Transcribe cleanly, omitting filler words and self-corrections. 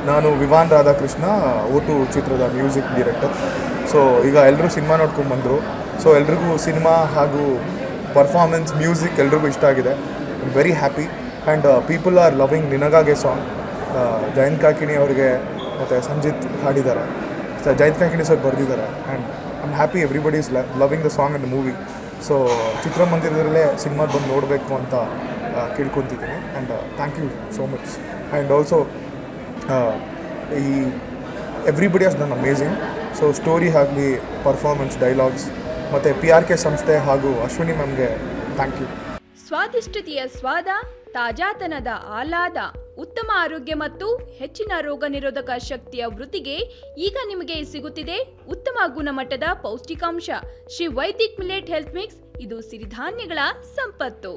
ನಾನು ವಿವಾನ್ ರಾಧಾಕೃಷ್ಣ ಓಟು ಚಿತ್ರದ ಮ್ಯೂಸಿಕ್ ಡೈರೆಕ್ಟರ್. ಸೊ ಈಗ ಎಲ್ಲರೂ ಸಿನಿಮಾ ನೋಡ್ಕೊಂಡ್ಬಂದರು. ಸೊ ಎಲ್ರಿಗೂ ಸಿನಿಮಾ ಹಾಗೂ ಪರ್ಫಾರ್ಮೆನ್ಸ್, ಮ್ಯೂಸಿಕ್ ಎಲ್ರಿಗೂ ಇಷ್ಟ ಆಗಿದೆ. I am very happy and people are loving ನಿನಗಾಗೆ ಸಾಂಗ್. ಜಯಂತ್ ಕಾಕಿಣಿ ಅವರಿಗೆ ಮತ್ತು ಸಂಜಿತ್ ಹಾಡಿದ್ದಾರೆ, ಜಯಂತ್ ಕಾಕಿಣಿ ಸರ್ ಬರೆದಿದ್ದಾರೆ. And I am happy everybody is loving the song and the movie. So ಚಿತ್ರಮಂದಿರದಲ್ಲೇ ಸಿನಿಮಾ ಬಂದು ನೋಡಬೇಕು ಅಂತ ಕೇಳ್ಕೊತಿದ್ದೀನಿ. And thank you so much. And also ಈ everybody has done amazing. So story ಆಗಲಿ, ಪರ್ಫಾರ್ಮೆನ್ಸ್, ಡೈಲಾಗ್ಸ್ ಮತ್ತು PRK ಸಂಸ್ಥೆ ಹಾಗೂ ಅಶ್ವಿನಿ ಮ್ಯಾಮ್ಗೆ ಥ್ಯಾಂಕ್ ಯು. ಸ್ವಾದಿಷ್ಟತೆಯ ಸ್ವಾದ, ತಾಜಾತನದ ಆಹ್ಲಾದ, ಉತ್ತಮ ಆರೋಗ್ಯ ಮತ್ತು ಹೆಚ್ಚಿನ ರೋಗ ನಿರೋಧಕ ಶಕ್ತಿಯ ವೃದ್ಧಿಗೆ ಈಗ ನಿಮಗೆ ಸಿಗುತ್ತಿದೆ ಉತ್ತಮ ಗುಣಮಟ್ಟದ ಪೌಷ್ಟಿಕಾಂಶ. Shri Vaidik millet health mix. ಇದು ಸಿರಿಧಾನ್ಯಗಳ ಸಂಪತ್ತು.